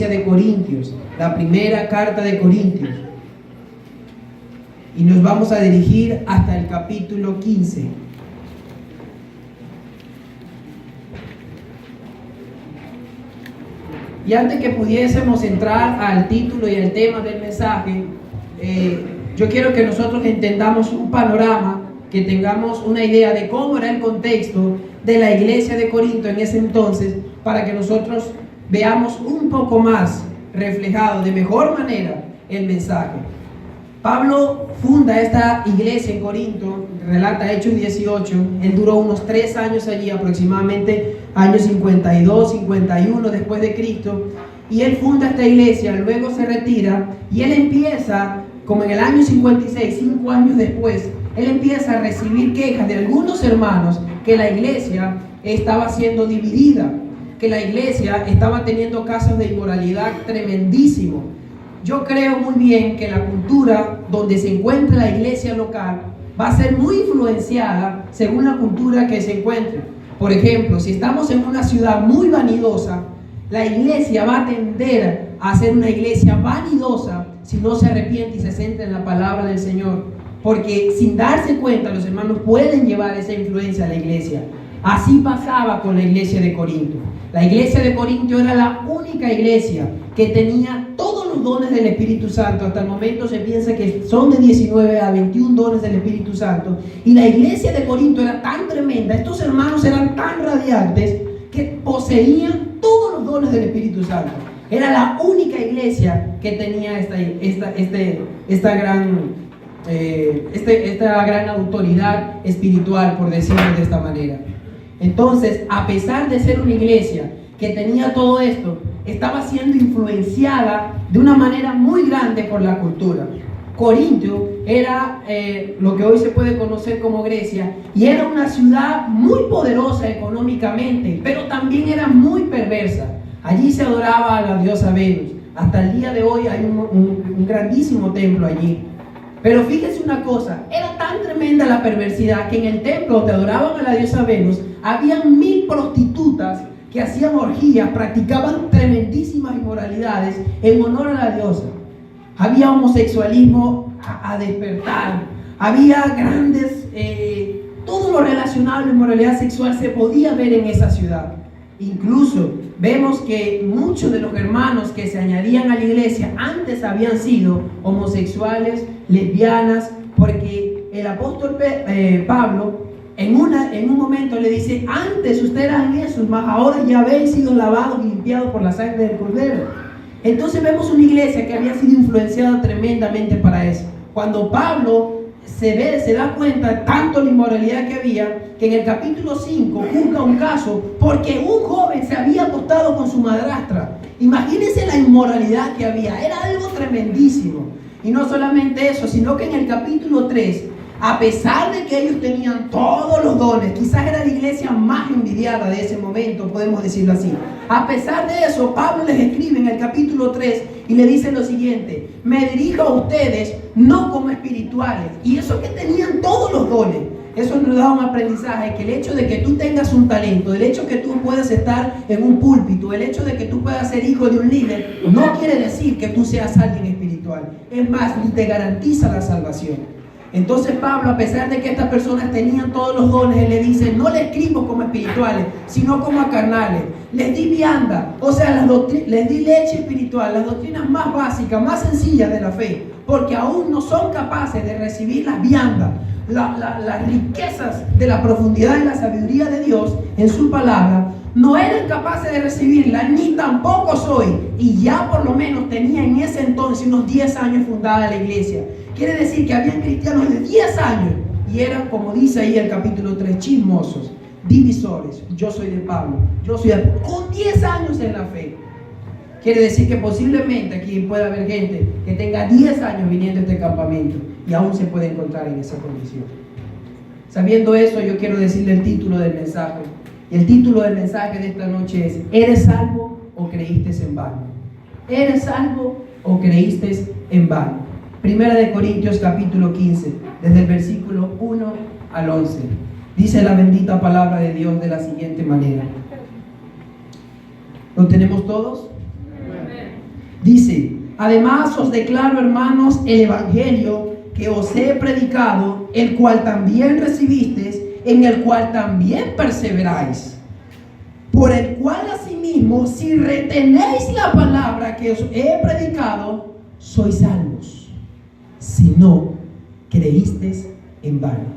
de Corintios, la primera carta de Corintios, y nos vamos a dirigir hasta el capítulo 15. Y antes que pudiésemos entrar al título y al tema del mensaje, yo quiero que nosotros entendamos un panorama, que tengamos una idea de cómo era el contexto de la iglesia de Corinto en ese entonces, para que nosotros veamos un poco más reflejado de mejor manera el mensaje. Pablo funda esta iglesia en Corinto, relata Hechos 18, él duró unos 3 años allí, aproximadamente años 52, 51 después de Cristo, y él funda esta iglesia, luego se retira, y él empieza, como en el año 56, 5 años después, él empieza a recibir quejas de algunos hermanos que la iglesia estaba siendo dividida, que la iglesia estaba teniendo casos de inmoralidad tremendísimos. Yo creo muy bien que la cultura donde se encuentra la iglesia local va a ser muy influenciada según la cultura que se encuentre. Por ejemplo, si estamos en una ciudad muy vanidosa, la iglesia va a tender a ser una iglesia vanidosa si no se arrepiente y se centra en la palabra del Señor. Porque sin darse cuenta, los hermanos pueden llevar esa influencia a la iglesia. Así pasaba con la iglesia de Corinto. La iglesia de Corinto era la única iglesia que tenía todos los dones del Espíritu Santo. Hasta el momento se piensa que son de 19 a 21 dones del Espíritu Santo. Y la iglesia de Corinto era tan tremenda, estos hermanos eran tan radiantes, que poseían todos los dones del Espíritu Santo. Era la única iglesia que tenía esta gran autoridad espiritual, por decirlo de esta manera. Entonces, a pesar de ser una iglesia que tenía todo esto, estaba siendo influenciada de una manera muy grande por la cultura. Corinto era lo que hoy se puede conocer como Grecia, y era una ciudad muy poderosa económicamente, pero también era muy perversa. Allí se adoraba a la diosa Venus. Hasta el día de hoy hay un grandísimo templo allí. Pero fíjense una cosa, era tan tremenda la perversidad que en el templo donde adoraban a la diosa Venus, habían 1000 prostitutas que hacían orgías, practicaban tremendísimas inmoralidades en honor a la diosa. Había homosexualismo a despertar, había grandes, todo lo relacionado a la inmoralidad sexual se podía ver en esa ciudad. Incluso vemos que muchos de los hermanos que se añadían a la iglesia antes habían sido homosexuales, lesbianas, porque el apóstol Pablo en un momento le dice: antes ustedes eran esos, mas ahora ya habéis sido lavados y limpiados por la sangre del Cordero. Entonces vemos una iglesia que había sido influenciada tremendamente para eso. Cuando Pablo se da cuenta tanto la inmoralidad que había, que en el capítulo 5 juzga un caso porque un joven se había acostado con su madrastra. Imagínense la inmoralidad que había, era algo tremendísimo. Y no solamente eso, sino que en el capítulo 3, a pesar de que ellos tenían todos los dones, quizás era la iglesia más envidiada de ese momento, podemos decirlo así. A pesar de eso, Pablo les escribe en el capítulo 3 y le dice lo siguiente: me dirijo a ustedes no como espirituales. Y eso que tenían todos los dones, eso nos da un aprendizaje, que el hecho de que tú tengas un talento, el hecho de que tú puedas estar en un púlpito, el hecho de que tú puedas ser hijo de un líder, no quiere decir que tú seas alguien espiritual. Es más, ni te garantiza la salvación. Entonces Pablo, a pesar de que estas personas tenían todos los dones, él le dice: no les escribo como espirituales, sino como a carnales. Les di vianda, o sea, les di leche espiritual, las doctrinas más básicas, más sencillas de la fe, porque aún no son capaces de recibir las viandas, las riquezas de la profundidad y la sabiduría de Dios en su palabra. No eran capaces de recibirla, ni tampoco soy. Y ya por lo menos tenía en ese entonces unos 10 años fundada la iglesia. Quiere decir que habían cristianos de 10 años y eran, como dice ahí el capítulo 3, chismosos, divisores. Yo soy de Pablo, con 10 años en la fe. Quiere decir que posiblemente aquí puede haber gente que tenga 10 años viniendo a este campamento y aún se puede encontrar en esa condición. Sabiendo eso, yo quiero decirle el título del mensaje. Y el título del mensaje de esta noche es: ¿eres salvo o creíste en vano? ¿Eres salvo o creíste en vano? Primera de Corintios capítulo 15, desde el versículo 1 al 11. Dice la bendita palabra de Dios de la siguiente manera. ¿Lo tenemos todos? Dice: además os declaro, hermanos, el evangelio que os he predicado, el cual también recibisteis, en el cual también perseveráis, por el cual asimismo, si retenéis la palabra que os he predicado, sois salvos, si no creísteis en vano.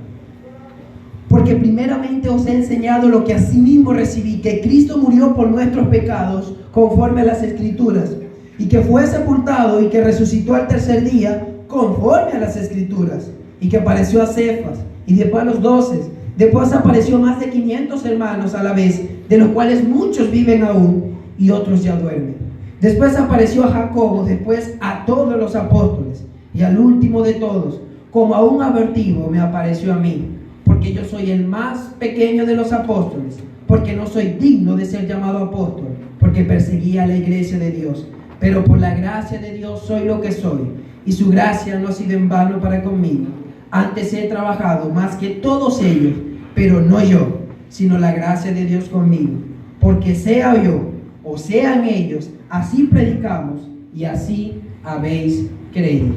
Porque primeramente os he enseñado lo que asimismo recibí, que Cristo murió por nuestros pecados, conforme a las Escrituras, y que fue sepultado y que resucitó al tercer día, conforme a las Escrituras, y que apareció a Cefas y después a los 12. Después apareció más de 500 hermanos a la vez, de los cuales muchos viven aún y otros ya duermen. Después apareció a Jacobo, después a todos los apóstoles, y al último de todos, como a un abortivo, me apareció a mí, porque yo soy el más pequeño de los apóstoles, porque no soy digno de ser llamado apóstol, porque perseguía a la iglesia de Dios. Pero por la gracia de Dios soy lo que soy, y su gracia no ha sido en vano para conmigo. Antes he trabajado más que todos ellos, pero no yo, sino la gracia de Dios conmigo. Porque sea yo o sean ellos, así predicamos y así habéis creído.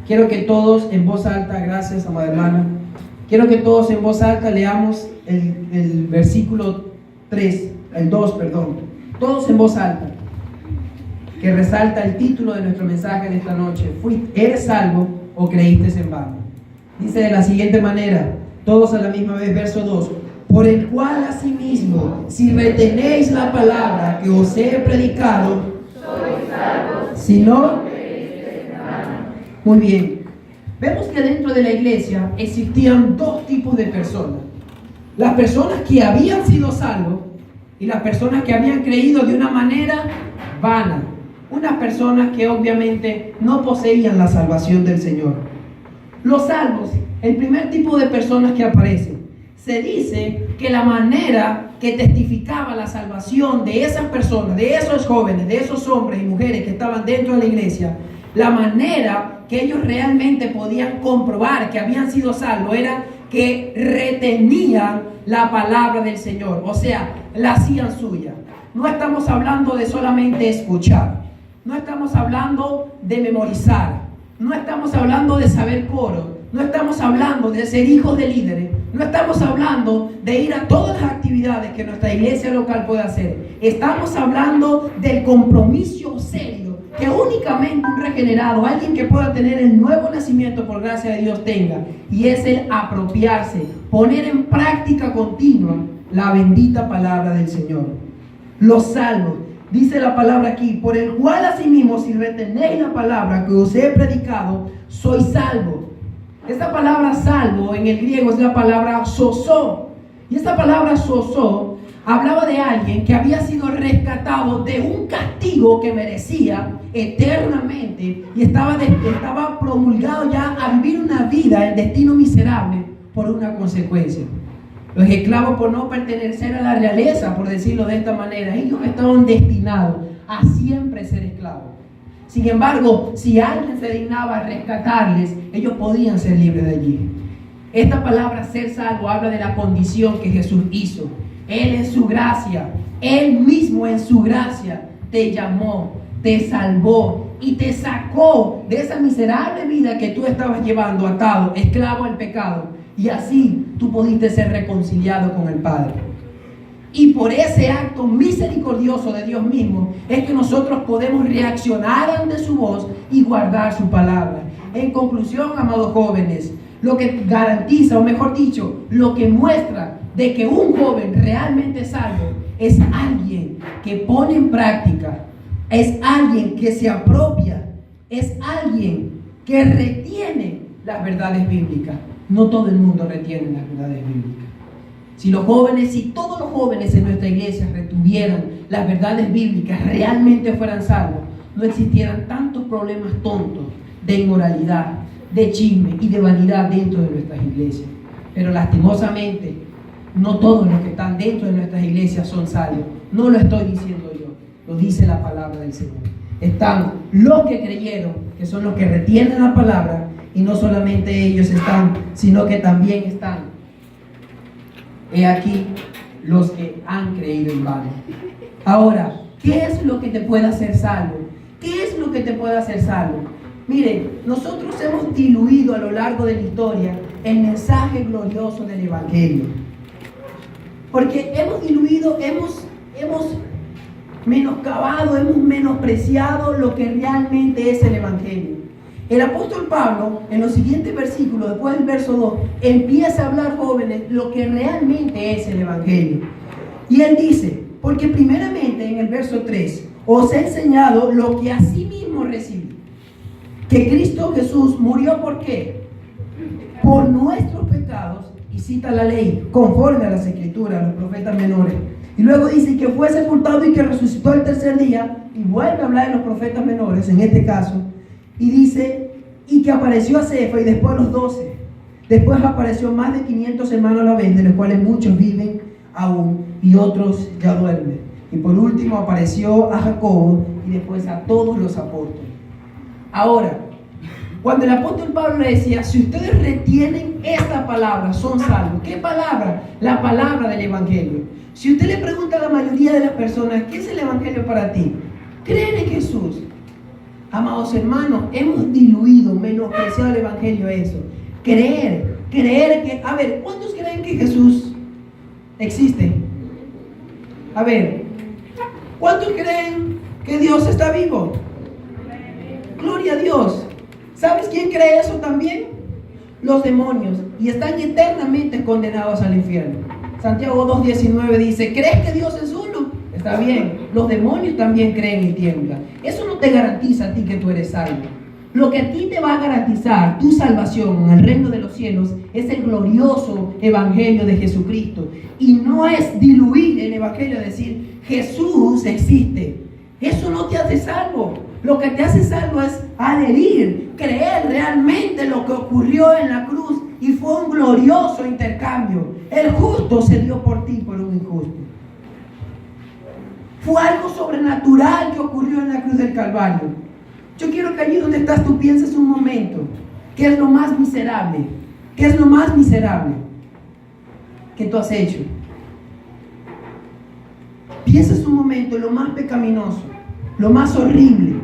Quiero que todos en voz alta, gracias amada hermana, quiero que todos en voz alta leamos el versículo 3, el 2, perdón, todos en voz alta, que resalta el título de nuestro mensaje de esta noche: ¿eres salvo o creíste en vano? Dice de la siguiente manera, todos a la misma vez, verso 2: por el cual asimismo, si retenéis la palabra que os he predicado, sois salvos, si no creísteis en vano. Muy bien, vemos que dentro de la iglesia existían dos tipos de personas: las personas que habían sido salvos y las personas que habían creído de una manera vana, unas personas que obviamente no poseían la salvación del Señor. Los salvos, el primer tipo de personas que aparecen, se dice que la manera que testificaba la salvación de esas personas, de esos jóvenes, de esos hombres y mujeres que estaban dentro de la iglesia, la manera que ellos realmente podían comprobar que habían sido salvos era que retenían la palabra del Señor, o sea, la hacían suya. No estamos hablando de solamente escuchar, no estamos hablando de memorizar, no estamos hablando de saber coro, no estamos hablando de ser hijos de líderes, no estamos hablando de ir a todas las actividades que nuestra iglesia local puede hacer. Estamos hablando del compromiso serio que únicamente un regenerado, alguien que pueda tener el nuevo nacimiento por gracia de Dios tenga, y es el apropiarse, poner en práctica continua la bendita palabra del Señor. Los salvos, dice la palabra aquí: por el cual asimismo, si retenéis la palabra que os he predicado, sois salvos. Esta palabra salvo en el griego es la palabra sozo. Y esta palabra sozo hablaba de alguien que había sido rescatado de un castigo que merecía eternamente y estaba promulgado ya a vivir una vida en destino miserable por una consecuencia. Los esclavos, por no pertenecer a la realeza, por decirlo de esta manera, ellos estaban destinados a siempre ser esclavos. Sin embargo, si alguien se dignaba a rescatarles, ellos podían ser libres de allí. Esta palabra ser salvo habla de la condición que Jesús hizo. Él en su gracia, Él mismo en su gracia te llamó, te salvó y te sacó de esa miserable vida que tú estabas llevando atado, esclavo al pecado. Y así tú pudiste ser reconciliado con el Padre. Y por ese acto misericordioso de Dios mismo es que nosotros podemos reaccionar ante su voz y guardar su palabra. En conclusión, amados jóvenes, lo que garantiza, o mejor dicho, lo que muestra de que un joven realmente salvo es alguien que pone en práctica, es alguien que se apropia, es alguien que retiene las verdades bíblicas. No todo el mundo retiene las verdades bíblicas. Si todos los jóvenes en nuestra iglesia retuvieran las verdades bíblicas, realmente fueran salvos, no existieran tantos problemas tontos de inmoralidad, de chisme y de vanidad dentro de nuestras iglesias. Pero lastimosamente, no todos los que están dentro de nuestras iglesias son salvos. No lo estoy diciendo yo, lo dice la palabra del Señor. Están los que creyeron, que son los que retienen la palabra, y no solamente ellos están, sino que también están, he aquí, los que han creído en vano. Ahora, ¿qué es lo que te puede hacer salvo? ¿Qué es lo que te puede hacer salvo? Miren, nosotros hemos diluido a lo largo de la historia el mensaje glorioso del Evangelio. Porque hemos diluido, hemos menoscabado, hemos menospreciado lo que realmente es el Evangelio. El apóstol Pablo, en los siguientes versículos, después del verso 2, empieza a hablar, jóvenes, lo que realmente es el Evangelio. Y él dice, porque primeramente en el verso 3, os he enseñado lo que asimismo recibí, que Cristo Jesús murió, ¿por qué? Por nuestros pecados, y cita la ley, conforme a las Escrituras, a los profetas menores. Y luego dice que fue sepultado y que resucitó el tercer día, y vuelve a hablar de los profetas menores, en este caso, y dice, y que apareció a Cefa y después a los 12. Después apareció más de 500 hermanos a la vez, de los cuales muchos viven aún y otros ya duermen. Y por último apareció a Jacobo y después a todos los apóstoles. Ahora, cuando el apóstol Pablo le decía, si ustedes retienen esta palabra, son salvos. ¿Qué palabra? La palabra del Evangelio. Si usted le pregunta a la mayoría de las personas, ¿qué es el Evangelio para ti? ¿Creen en Jesús? Amados hermanos, hemos diluido, menospreciado el Evangelio a eso. Creer que... A ver, ¿cuántos creen que Jesús existe? A ver, ¿cuántos creen que Dios está vivo? Gloria a Dios. ¿Sabes quién cree eso también? Los demonios. Y están eternamente condenados al infierno. Santiago 2:19 dice, ¿crees que Dios es uno? Está bien. Los demonios también creen y tiemblan. Eso no te garantiza a ti que tú eres salvo. Lo que a ti te va a garantizar tu salvación en el reino de los cielos es el glorioso Evangelio de Jesucristo. Y no es diluir el Evangelio, decir Jesús existe. Eso no te hace salvo. Lo que te hace salvo es adherir, creer realmente lo que ocurrió en la cruz. Y fue un glorioso intercambio. El justo se dio por ti por un injusto. Fue algo sobrenatural que ocurrió en la cruz del Calvario. Yo quiero que allí donde estás tú pienses un momento. ¿Qué es lo más miserable? ¿Qué es lo más miserable que tú has hecho? Pienses un momento lo más pecaminoso, lo más horrible.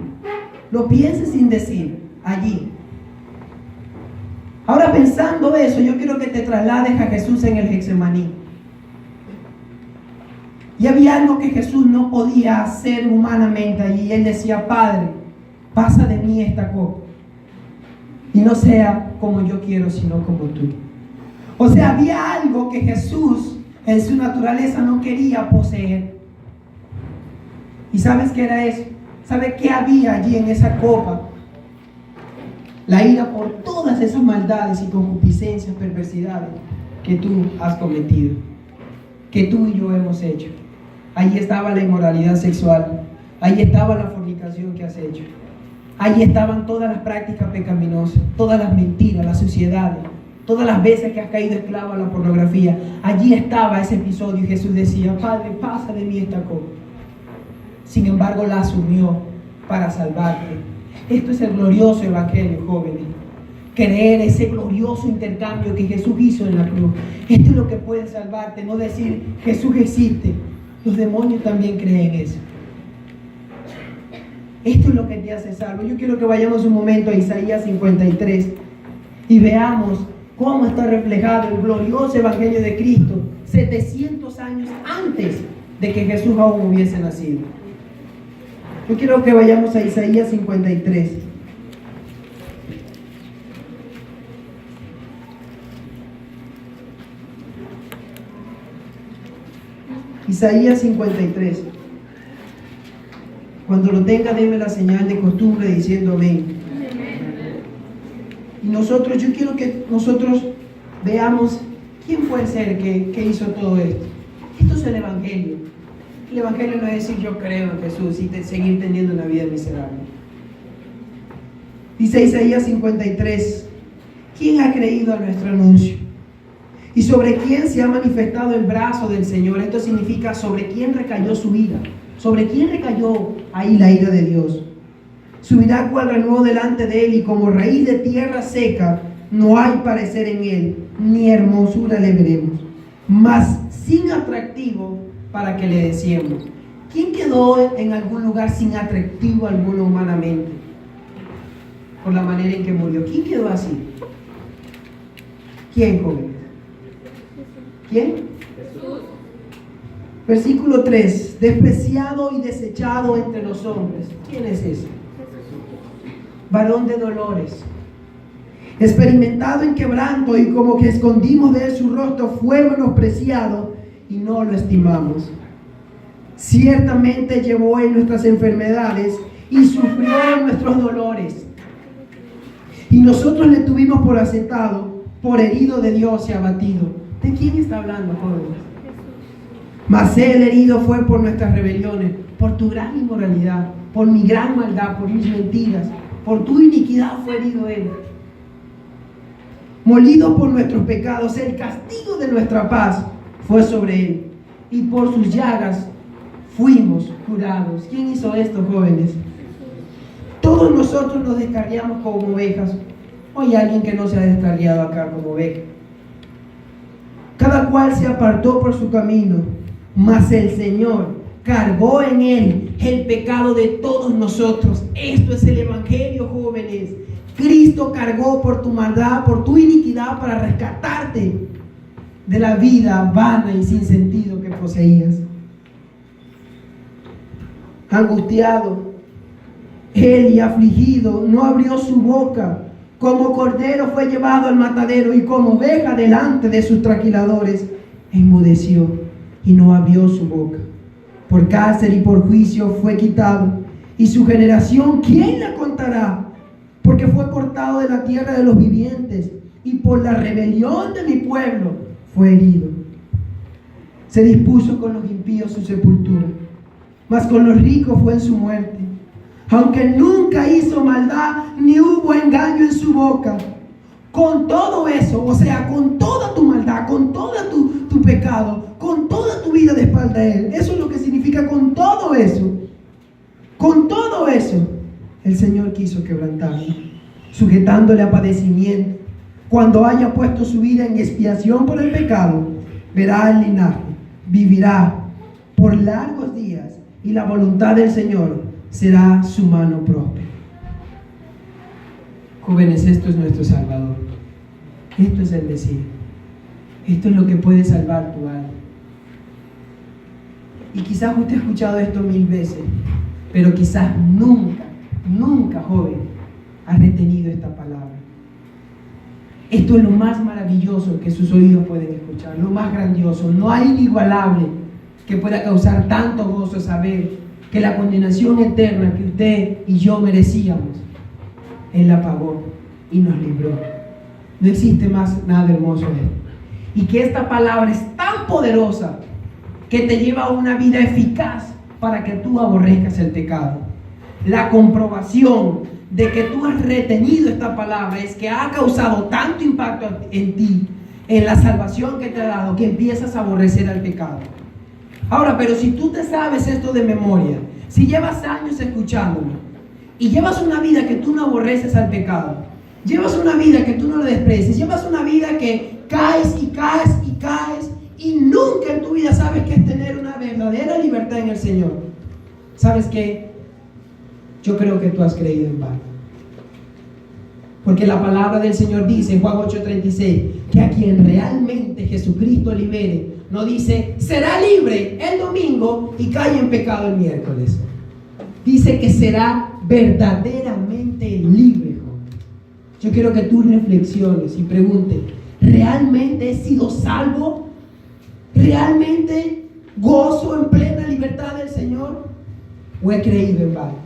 Lo pienses sin decir allí. Ahora pensando eso, yo quiero que te traslades a Jesús en el Getsemaní. Y había algo que Jesús no podía hacer humanamente allí. Él decía, Padre, pasa de mí esta copa. Y no sea como yo quiero, sino como tú. O sea, había algo que Jesús en su naturaleza no quería poseer. ¿Y sabes qué era eso? ¿Sabes qué había allí en esa copa? La ira por todas esas maldades y concupiscencias, perversidades que tú has cometido, que tú y yo hemos hecho. Ahí estaba la inmoralidad sexual, ahí estaba la fornicación que has hecho, ahí estaban todas las prácticas pecaminosas, todas las mentiras, las suciedades, todas las veces que has caído esclavo a la pornografía. Allí estaba ese episodio y Jesús decía, Padre, pasa de mí esta copa. Sin embargo, la asumió para salvarte. Esto es el glorioso Evangelio, jóvenes. Creer ese glorioso intercambio que Jesús hizo en la cruz. Esto es lo que puede salvarte, no decir Jesús existe. Los demonios también creen eso. Esto es lo que te hace salvo. Yo quiero que vayamos un momento a Isaías 53 y veamos cómo está reflejado el glorioso Evangelio de Cristo 700 años antes de que Jesús aún hubiese nacido. Yo quiero que vayamos a Isaías 53. Isaías 53. Cuando lo tenga, deme la señal de costumbre diciendo amén. Y nosotros, yo quiero que nosotros veamos quién fue el ser que hizo todo esto. Esto es el Evangelio. El Evangelio no es decir yo creo en Jesús y seguir teniendo una vida miserable. Dice Isaías 53, ¿quién ha creído a nuestro anuncio? ¿Y sobre quién se ha manifestado el brazo del Señor? Esto significa sobre quién recayó su ira. ¿Sobre quién recayó ahí la ira de Dios? Subirá cual renuevo delante de él y como raíz de tierra seca no hay parecer en él, ni hermosura le veremos, mas sin atractivo para que le deseemos. ¿Quién quedó en algún lugar sin atractivo alguno humanamente? Por la manera en que murió. ¿Quién quedó así? ¿Quién, joven? ¿Quién? Jesús. Versículo 3. Despreciado y desechado entre los hombres. ¿Quién es ese? Varón de dolores, experimentado en quebranto, y como que escondimos de él su rostro, fue menospreciado y no lo estimamos. Ciertamente llevó en nuestras enfermedades y sufrió nuestros dolores. Y nosotros le tuvimos por aceptado, por herido de Dios y abatido. ¿De quién está hablando, jóvenes? Mas él herido fue por nuestras rebeliones, por tu gran inmoralidad, por mi gran maldad, por mis mentiras, por tu iniquidad fue herido él. Molido por nuestros pecados, el castigo de nuestra paz fue sobre él, y por sus llagas fuimos curados. ¿Quién hizo esto, jóvenes? Todos nosotros nos descarriamos como ovejas. ¿O hay alguien que no se ha descarriado acá como oveja? Cada cual se apartó por su camino, mas el Señor cargó en él el pecado de todos nosotros. Esto es el evangelio, jóvenes. Cristo cargó por tu maldad, por tu iniquidad, para rescatarte de la vida vana y sin sentido que poseías. Angustiado él y afligido, no abrió su boca. Como cordero fue llevado al matadero, y como oveja delante de sus trasquiladores, enmudeció y no abrió su boca. Por cárcel y por juicio fue quitado, y su generación, ¿quién la contará? Porque fue cortado de la tierra de los vivientes, y por la rebelión de mi pueblo fue herido. Se dispuso con los impíos su sepultura, mas con los ricos fue en su muerte. Aunque nunca hizo maldad, ni hubo engaño en su boca. Con todo eso, o sea, con toda tu maldad, con todo tu pecado, con toda tu vida de espalda a él, eso es lo que significa con todo eso. Con todo eso, el Señor quiso quebrantarlo, sujetándole a padecimiento. Cuando haya puesto su vida en expiación por el pecado, verá el linaje, vivirá por largos días, y la voluntad del Señor será su mano próspera. Jóvenes, esto es nuestro Salvador. Esto es el Mesías. Esto es lo que puede salvar tu alma. Y quizás usted ha escuchado esto 1000 veces, pero quizás nunca, joven, ha retenido esta palabra. Esto es lo más maravilloso que sus oídos pueden escuchar, lo más grandioso. No hay inigualable que pueda causar tanto gozo saber que la condenación eterna que usted y yo merecíamos, Él la pagó y nos libró. No existe más nada hermoso de esto. Y que esta palabra es tan poderosa que te lleva a una vida eficaz para que tú aborrezcas el pecado. La comprobación de que tú has retenido esta palabra es que ha causado tanto impacto en ti, en la salvación que te ha dado, que empiezas a aborrecer al pecado. Ahora, pero si tú te sabes esto de memoria, si llevas años escuchándolo y llevas una vida que tú no aborreces al pecado, llevas una vida que tú no lo desprecias, llevas una vida que caes y caes y caes y nunca en tu vida sabes qué es tener una verdadera libertad en el Señor, ¿sabes qué? Yo creo que tú has creído en vano. Porque la palabra del Señor dice en Juan 8:36 que a quien realmente Jesucristo libere, no dice será libre el domingo y cae en pecado el miércoles. Dice que será verdaderamente libre. Yo quiero que tú reflexiones y preguntes, ¿realmente he sido salvo? ¿Realmente gozo en plena libertad del Señor? ¿O he creído en vano?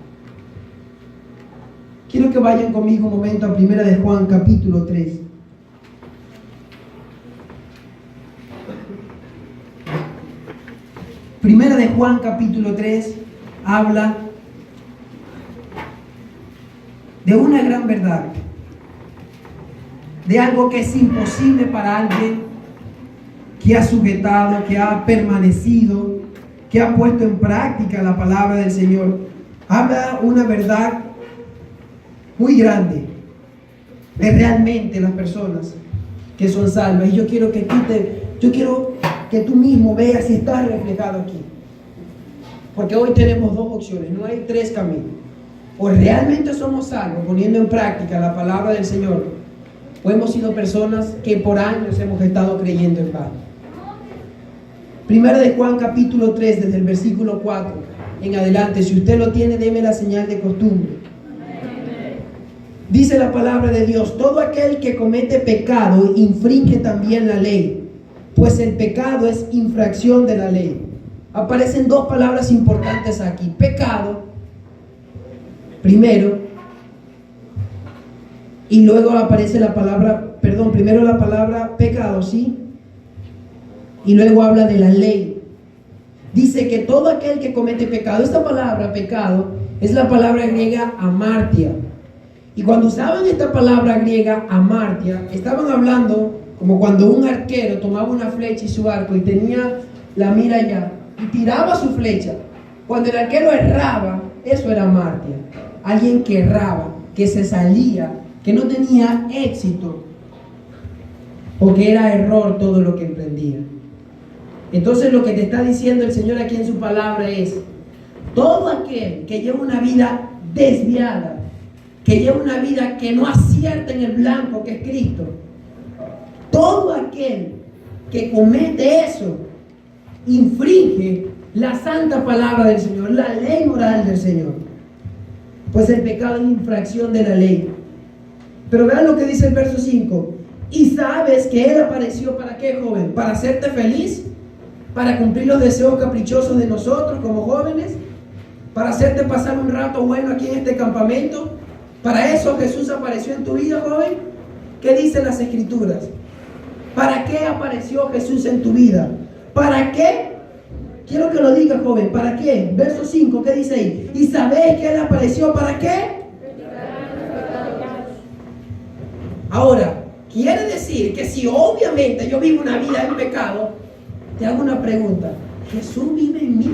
Quiero que vayan conmigo un momento a 1 de Juan capítulo 3. Primera de Juan capítulo 3 habla de una gran verdad, de algo que es imposible para alguien que ha sujetado, que ha permanecido, que ha puesto en práctica la palabra del Señor. Habla una verdad muy grande de realmente las personas que son salvas. Y yo quiero que tú mismo veas si estás reflejado aquí. Porque hoy tenemos dos opciones, no hay tres caminos. O realmente somos salvos poniendo en práctica la palabra del Señor, o hemos sido personas que por años hemos estado creyendo en vano. Primero de Juan capítulo 3, desde el versículo 4 en adelante. Si usted lo tiene, deme la señal de costumbre. Dice la palabra de Dios: todo aquel que comete pecado infringe también la ley, pues el pecado es infracción de la ley. Aparecen dos palabras importantes aquí: pecado, primero, y luego aparece la palabra, primero la palabra pecado, ¿sí? Y luego habla de la ley. Dice que todo aquel que comete pecado, esta palabra pecado es la palabra griega amartia. Y cuando usaban esta palabra griega amartia, estaban hablando como cuando un arquero tomaba una flecha y su arco y tenía la mira allá y tiraba su flecha. Cuando el arquero erraba, eso era amartia. Alguien que erraba, que se salía, que no tenía éxito, porque era error todo lo que emprendía. Entonces lo que te está diciendo el Señor aquí en su palabra es: todo aquel que lleva una vida desviada, que lleva una vida que no acierta en el blanco que es Cristo, todo aquel que comete eso infringe la santa palabra del Señor, la ley moral del Señor, pues el pecado es infracción de la ley. Pero vean lo que dice el verso 5: y sabes que Él apareció ¿para qué, joven? ¿Para hacerte feliz? ¿Para cumplir los deseos caprichosos de nosotros como jóvenes? ¿Para hacerte pasar un rato bueno aquí en este campamento? ¿Para eso Jesús apareció en tu vida, joven? ¿Qué dicen las Escrituras? ¿Para qué apareció Jesús en tu vida? ¿Para qué? Quiero que lo diga, joven. ¿Para qué? Verso 5, ¿qué dice ahí? ¿Y sabéis que Él apareció para qué? Ahora, quiere decir que si obviamente yo vivo una vida en pecado, te hago una pregunta: ¿Jesús vive en mí?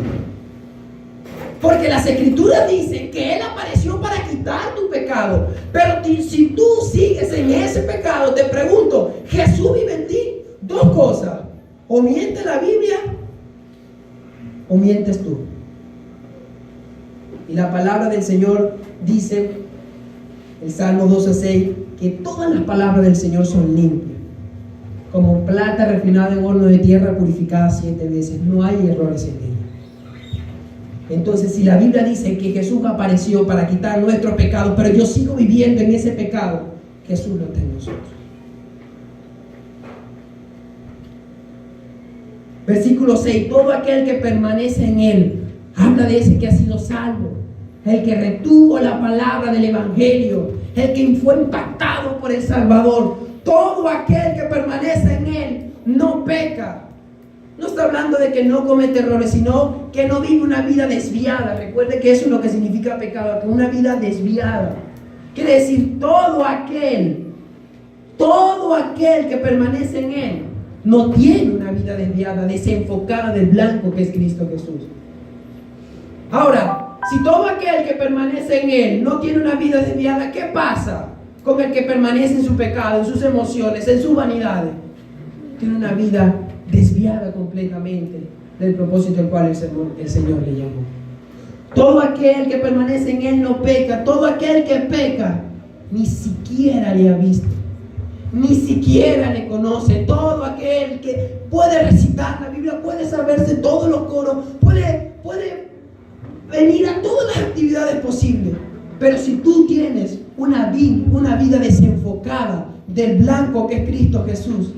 Porque las Escrituras dicen que Él apareció para quitar tu pecado. Pero si tú sigues en ese pecado, te pregunto: ¿Jesús vive en ti? Dos cosas: o miente la Biblia o mientes tú. Y la palabra del Señor dice, el Salmo 12:6, que todas las palabras del Señor son limpias, como plata refinada en horno de tierra, purificada 7 veces. No hay errores en ella. Entonces, si la Biblia dice que Jesús apareció para quitar nuestros pecados, pero yo sigo viviendo en ese pecado, Jesús no está en nosotros. Versículo 6: todo aquel que permanece en Él, habla de ese que ha sido salvo, el que retuvo la palabra del Evangelio, el que fue impactado por el Salvador. Todo aquel que permanece en Él no peca. No está hablando de que no comete errores, sino que no vive una vida desviada. Recuerde que eso es lo que significa pecado, que una vida desviada. Quiere decir, todo aquel que permanece en Él no tiene una vida desviada, desenfocada del blanco que es Cristo Jesús. Ahora, si todo aquel que permanece en Él no tiene una vida desviada, ¿qué pasa con el que permanece en su pecado, en sus emociones, en sus vanidades? Tiene una vida desviada completamente del propósito al cual el Señor le llamó. Todo aquel que permanece en Él no peca. Todo aquel que peca ni siquiera le ha visto, ni siquiera le conoce. Todo aquel que puede recitar la Biblia, puede saberse todos los coros, puede venir a todas las actividades posibles, pero si tú tienes una vida desenfocada del blanco que es Cristo Jesús,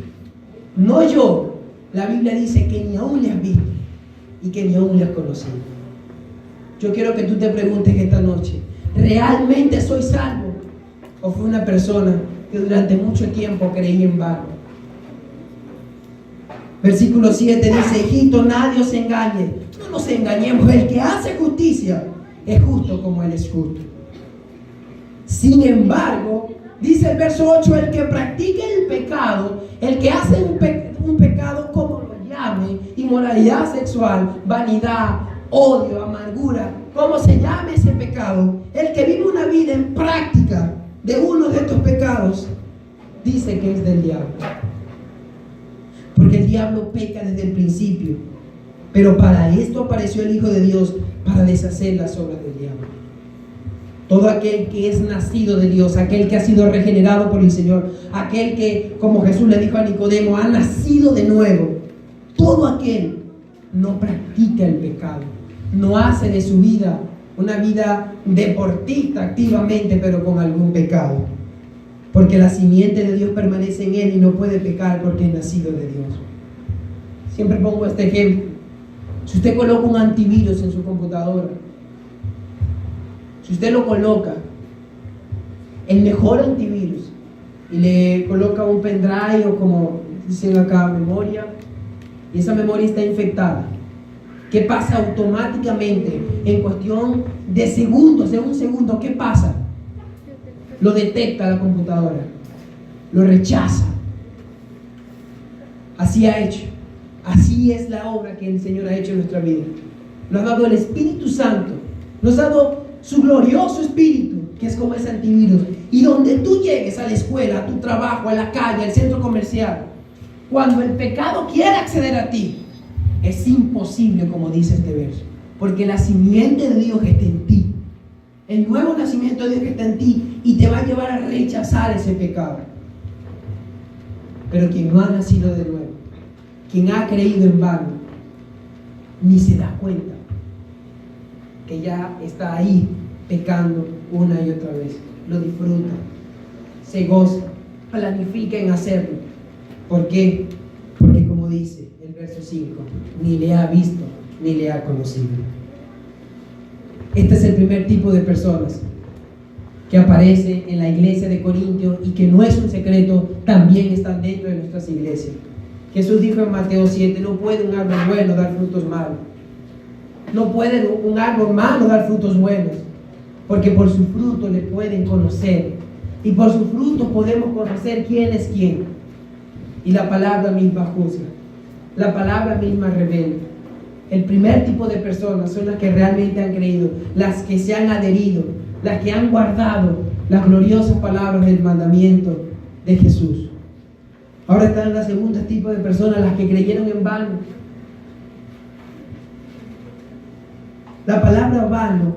no yo, la Biblia dice que ni aún le has visto y que ni aún le has conocido. Yo quiero que tú te preguntes esta noche: ¿realmente soy salvo? ¿O fui una persona que durante mucho tiempo creí en vano? Versículo 7 dice: hijito, nadie os engañe. No nos engañemos, el que hace justicia es justo como Él es justo. Sin embargo, dice el verso 8, el que practique el pecado, el que hace un pecado, como lo llame, inmoralidad sexual, vanidad, odio, amargura, como se llame ese pecado, el que vive una vida en práctica de uno de estos pecados, dice que es del diablo. Porque el diablo peca desde el principio. Pero para esto apareció el Hijo de Dios, para deshacer las obras del diablo. Todo aquel que es nacido de Dios, aquel que ha sido regenerado por el Señor, aquel que, como Jesús le dijo a Nicodemo, ha nacido de nuevo, todo aquel no practica el pecado, no hace de su vida una vida deportista activamente, pero con algún pecado, porque la simiente de Dios permanece en él y no puede pecar porque es nacido de Dios. Siempre pongo este ejemplo. Si usted coloca un antivirus en su computadora, si usted lo coloca, el mejor antivirus, y le coloca un pendrive o como dicen acá, memoria, y esa memoria está infectada, ¿qué pasa automáticamente? En cuestión de segundos, de un segundo, ¿qué pasa? Lo detecta la computadora, lo rechaza. Así ha hecho. Así es la obra que el Señor ha hecho en nuestra vida. Nos ha dado el Espíritu Santo, nos ha dado su glorioso Espíritu, que es como ese antivirus. Y donde tú llegues a la escuela, a tu trabajo, a la calle, al centro comercial, cuando el pecado quiere acceder a ti, es imposible, como dice este verso, porque la simiente de Dios está en ti, el nuevo nacimiento de Dios que está en ti, y te va a llevar a rechazar ese pecado. Pero quien no ha nacido de nuevo, quien ha creído en vano, ni se da cuenta que ya está ahí pecando una y otra vez. Lo disfruta, se goza, planifica en hacerlo. ¿Por qué? Porque, como dice el verso 5, ni le ha visto ni le ha conocido. Este es el primer tipo de personas que aparece en la iglesia de Corintios y que no es un secreto, también están dentro de nuestras iglesias. Jesús dijo en Mateo 7, no puede un árbol bueno dar frutos malos. No puede un árbol malo dar frutos buenos, porque por su fruto le pueden conocer, y por su fruto podemos conocer quién es quién. Y la palabra misma juzga, la palabra misma revela. El primer tipo de personas son las que realmente han creído, las que se han adherido, las que han guardado las gloriosas palabras del mandamiento de Jesús. Ahora están las segundas tipo de personas, las que creyeron en vano. La palabra vano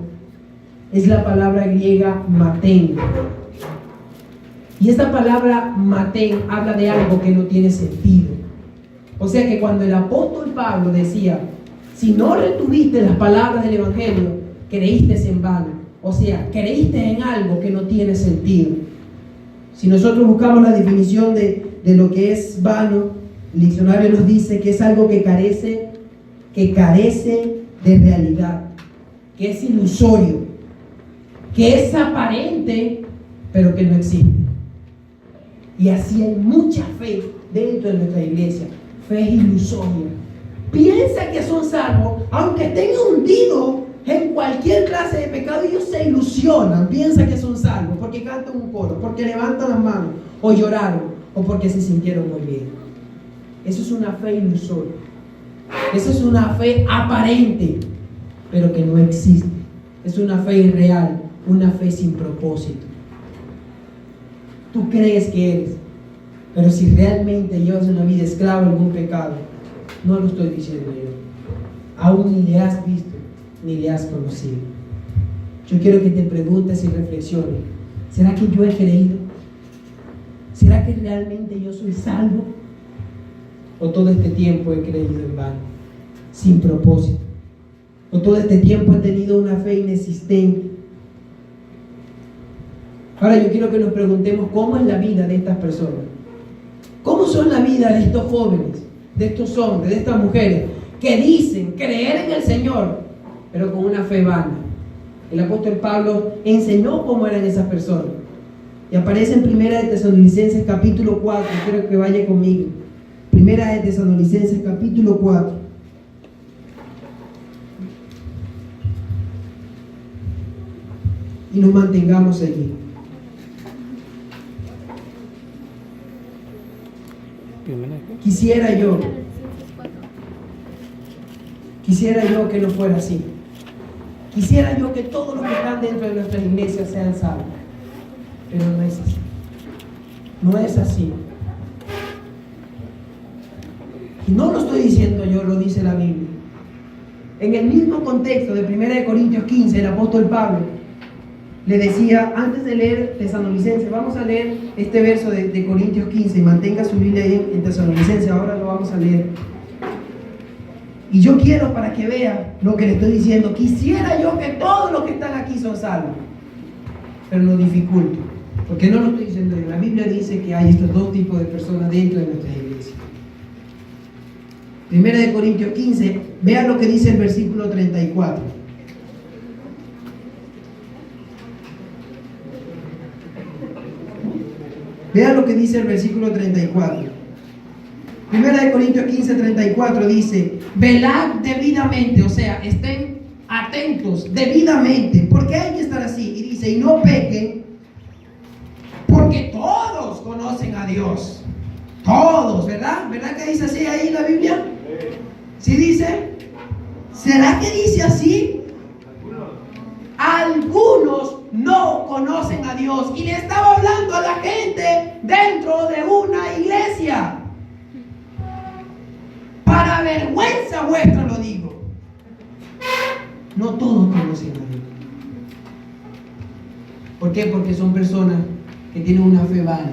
es la palabra griega matén. Y esta palabra matén habla de algo que no tiene sentido. O sea que cuando el apóstol Pablo decía, si no retuviste las palabras del Evangelio, creíste en vano. O sea, creíste en algo que no tiene sentido. Si nosotros buscamos la definición de lo que es vano, el diccionario nos dice que es algo que carece de realidad, que es ilusorio, que es aparente, pero que no existe. Y así hay mucha fe dentro de nuestra iglesia, fe ilusoria. Piensa que son salvos, aunque estén hundidos en cualquier clase de pecado, ellos se ilusionan, piensan que son salvos, porque cantan un coro, porque levantan las manos, o lloraron, o porque se sintieron muy bien. Eso es una fe ilusoria. Eso es una fe aparente, pero que no existe. Es una fe irreal, una fe sin propósito. Tú crees que eres, pero si realmente llevas una vida esclava en algún pecado, no lo estoy diciendo yo, aún ni le has visto ni le has conocido. Yo quiero que te preguntes y reflexiones: ¿será que yo he creído? ¿Será que realmente yo soy salvo? ¿O todo este tiempo he creído en vano, sin propósito? ¿O todo este tiempo he tenido una fe inexistente? Ahora yo quiero que nos preguntemos cómo es la vida de estas personas. ¿Cómo son la vida de estos jóvenes, de estos hombres, de estas mujeres que dicen creer en el Señor, pero con una fe vana? El apóstol Pablo enseñó cómo eran esas personas. Y aparece en Primera de Tesalonicenses capítulo 4. Quiero que vaya conmigo. Primera de Tesalonicenses capítulo 4. Y nos mantengamos allí. Quisiera yo que no fuera así. Quisiera yo que todos los que están dentro de nuestras iglesias sean salvos. Pero no es así. No es así. Y no lo estoy diciendo yo, lo dice la Biblia. En el mismo contexto de 1 Corintios 15, el apóstol Pablo le decía, antes de leer Tesalonicenses, vamos a leer este verso de Corintios 15 y mantenga su Biblia ahí en Tesalonicenses, ahora lo vamos a leer. Y yo quiero, para que vea lo que le estoy diciendo, quisiera yo que todos los que están aquí son salvos, pero lo dificulto, porque no lo estoy diciendo yo. La Biblia dice que hay estos dos tipos de personas dentro de nuestra iglesia. 1 Corintios 15, vean lo que dice el versículo 34. Vean lo que dice el versículo 34. 1 Corintios 15, 34 dice: velad debidamente, o sea, estén atentos debidamente. ¿Por qué hay que estar así? Y dice: y no pequen, porque todos conocen a Dios. Todos, ¿verdad? ¿Verdad que dice así ahí en la Biblia? ¿Sí dice? ¿Será que dice así? Algunos no conocen a Dios. Y le estaba hablando a la gente dentro de una iglesia. Para vergüenza vuestra lo digo. No todos conocen a Dios. ¿Por qué? Porque son personas que tienen una fe vana,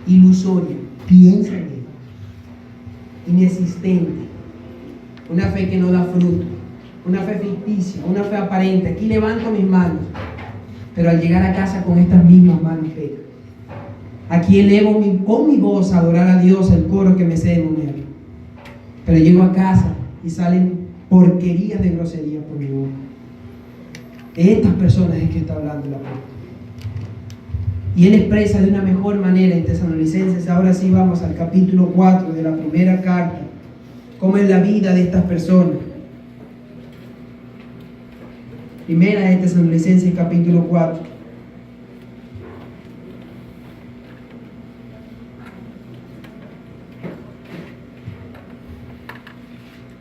ilusoria, piensan inexistente, una fe que no da fruto, una fe ficticia, una fe aparente. Aquí levanto mis manos, pero al llegar a casa con estas mismas manos peco. Aquí elevo con mi voz a adorar a Dios el coro que me sé de memoria, pero llego a casa y salen porquerías de grosería por mi boca. De estas personas es que está hablando el apóstol. Y él expresa de una mejor manera en Tesalonicenses. Ahora sí vamos al capítulo 4 de la primera carta. Cómo es la vida de estas personas. Primera de Tesalonicenses, capítulo 4.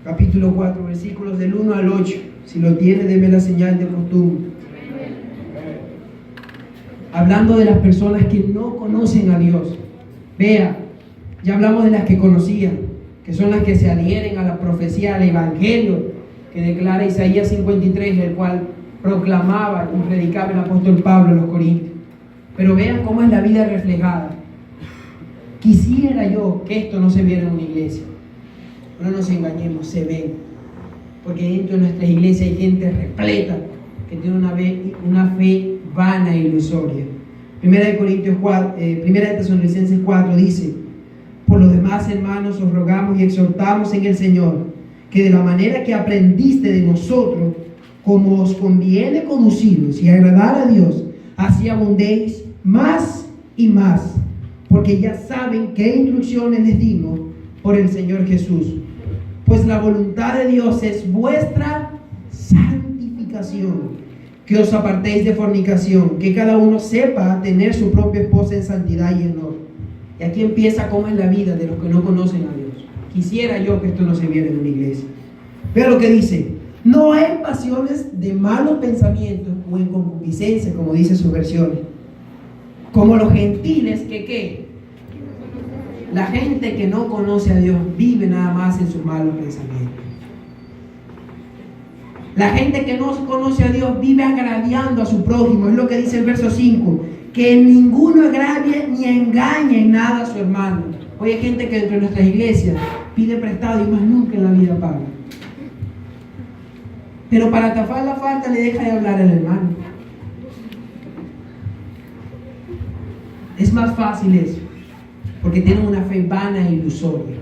Capítulo 4, versículos del 1 al 8. Si lo tiene, deme la señal de costumbre. Hablando de las personas que no conocen a Dios. Vea, ya hablamos de las que conocían, que son las que se adhieren a la profecía, al evangelio que declara Isaías 53, el cual proclamaba y predicaba el apóstol Pablo a los Corintios. Pero vean cómo es la vida reflejada. Quisiera yo que esto no se viera en una iglesia. No nos engañemos, se ve. Porque dentro de nuestra iglesia hay gente repleta que tiene una fe vana e ilusoria. Primera de Tesalonicenses 4 dice: por lo demás, hermanos, os rogamos y exhortamos en el Señor, que de la manera que aprendiste de nosotros, como os conviene conduciros y agradar a Dios, así abundéis más y más, porque ya saben qué instrucciones les dimos por el Señor Jesús. Pues la voluntad de Dios es vuestra santificación, que os apartéis de fornicación, que cada uno sepa tener su propia esposa en santidad y honor. Y aquí empieza cómo es la vida de los que no conocen a Dios. Quisiera yo que esto no se viera en una iglesia. Vea lo que dice: no hay pasiones de malos pensamientos o en concupiscencia, como dice sus versiones, como los gentiles que ¿qué? La gente que no conoce a Dios vive nada más en sus malos pensamientos. La gente que no conoce a Dios vive agraviando a su prójimo. Es lo que dice el verso 5. Que ninguno agravie ni engañe en nada a su hermano. Hoy hay gente que dentro de nuestras iglesias pide prestado y más nunca en la vida paga. Pero para tapar la falta le deja de hablar al hermano. Es más fácil eso, porque tienen una fe vana e ilusoria.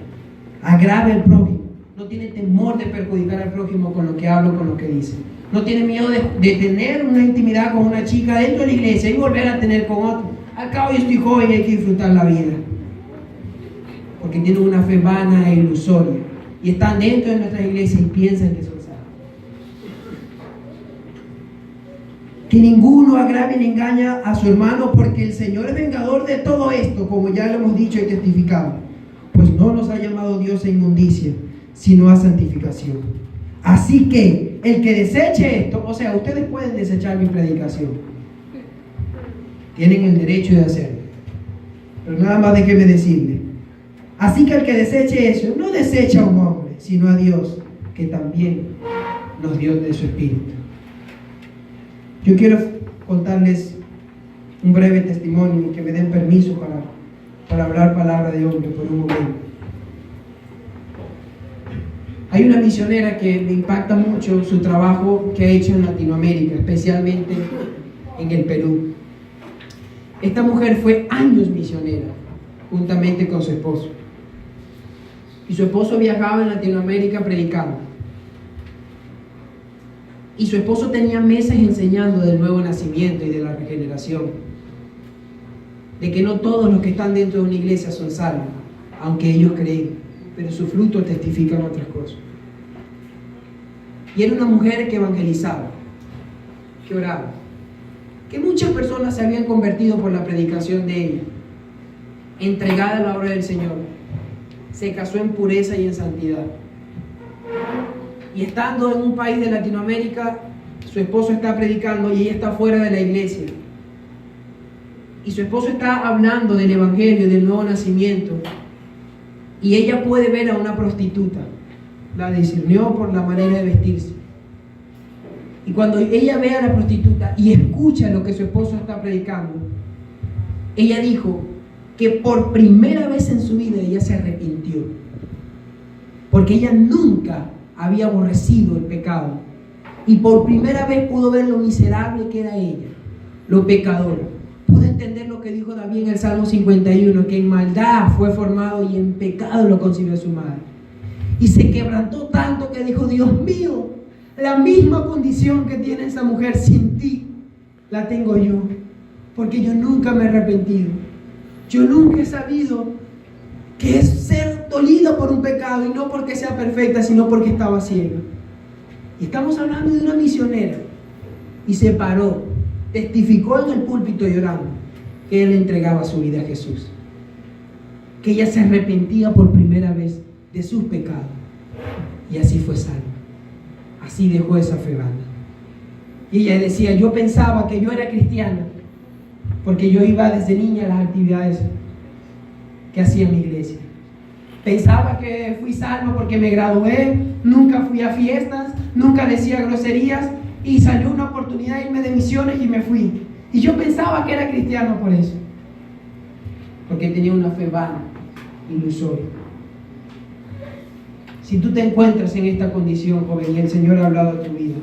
Agrava al prójimo. No tiene temor de perjudicar al prójimo con lo que habla, con lo que dice. No tiene miedo de tener una intimidad con una chica dentro de la iglesia y volver a tener con otro. Al cabo yo estoy joven y hay que disfrutar la vida. Porque tienen una fe vana e ilusoria. Y están dentro de nuestra iglesia y piensan que son salvos. Que ninguno agrave ni engaña a su hermano, porque el Señor es vengador de todo esto, como ya lo hemos dicho y testificado. Pues no nos ha llamado Dios a inmundicia, sino a santificación. Así que el que deseche esto, o sea, ustedes pueden desechar mi predicación, tienen el derecho de hacerlo, pero nada más déjeme decirle: así que el que deseche eso, no desecha a un hombre, sino a Dios, que también nos dio de su Espíritu. Yo quiero contarles un breve testimonio y que me den permiso para hablar palabra de hombre por un momento. Hay una misionera que me impacta mucho su trabajo que ha hecho en Latinoamérica, especialmente en el Perú. Esta mujer fue años misionera, juntamente con su esposo. Y su esposo viajaba en Latinoamérica predicando. Y su esposo tenía meses enseñando del nuevo nacimiento y de la regeneración. De que no todos los que están dentro de una iglesia son salvos, aunque ellos creen, pero sus frutos testifican otras cosas. Y era una mujer que evangelizaba, que oraba, que muchas personas se habían convertido por la predicación de ella, entregada a la obra del Señor. Se casó en pureza y en santidad. Y estando en un país de Latinoamérica, su esposo está predicando y ella está fuera de la iglesia. Y su esposo está hablando del evangelio, del nuevo nacimiento. Y ella puede ver a una prostituta. La discernió por la manera de vestirse. Y cuando ella ve a la prostituta y escucha lo que su esposo está predicando, ella dijo que por primera vez en su vida ella se arrepintió. Porque ella nunca había aborrecido el pecado. Y por primera vez pudo ver lo miserable que era ella, lo pecadora. Pudo entender lo que dijo David en el Salmo 51, que en maldad fue formado y en pecado lo concibió su madre. Y se quebrantó tanto que dijo: Dios mío, la misma condición que tiene esa mujer sin ti, la tengo yo. Porque yo nunca me he arrepentido. Yo nunca he sabido que es ser dolida por un pecado, y no porque sea perfecta, sino porque estaba ciega. Y estamos hablando de una misionera. Y se paró, testificó en el púlpito llorando que él entregaba su vida a Jesús. Que ella se arrepentía por primera vez de sus pecados. Y así fue salva. Así dejó esa fe vana. Y ella decía: yo pensaba que yo era cristiana porque yo iba desde niña a las actividades que hacía mi iglesia. Pensaba que fui salvo porque me gradué, nunca fui a fiestas, nunca decía groserías, y salió una oportunidad de irme de misiones y me fui. Y yo pensaba que era cristiano por eso, porque tenía una fe vana, ilusoria. Si tú te encuentras en esta condición, joven, y el Señor ha hablado a tu vida,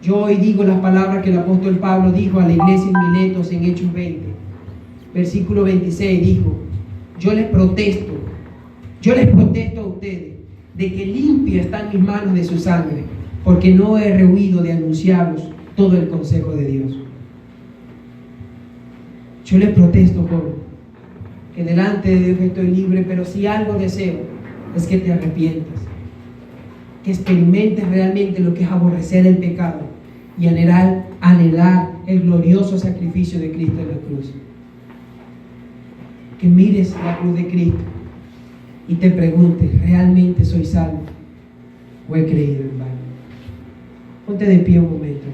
yo hoy digo las palabras que el apóstol Pablo dijo a la iglesia en Miletos en Hechos 20, versículo 26, dijo: yo les protesto a ustedes de que limpia están mis manos de su sangre, porque no he rehuido de anunciaros todo el consejo de Dios. Yo les protesto, joven, que delante de Dios estoy libre, pero si algo deseo es que te arrepientas, que experimentes realmente lo que es aborrecer el pecado y anhelar el glorioso sacrificio de Cristo en la cruz. Que mires la cruz de Cristo y te preguntes: ¿realmente soy salvo o he creído en vano? Ponte de pie un momento.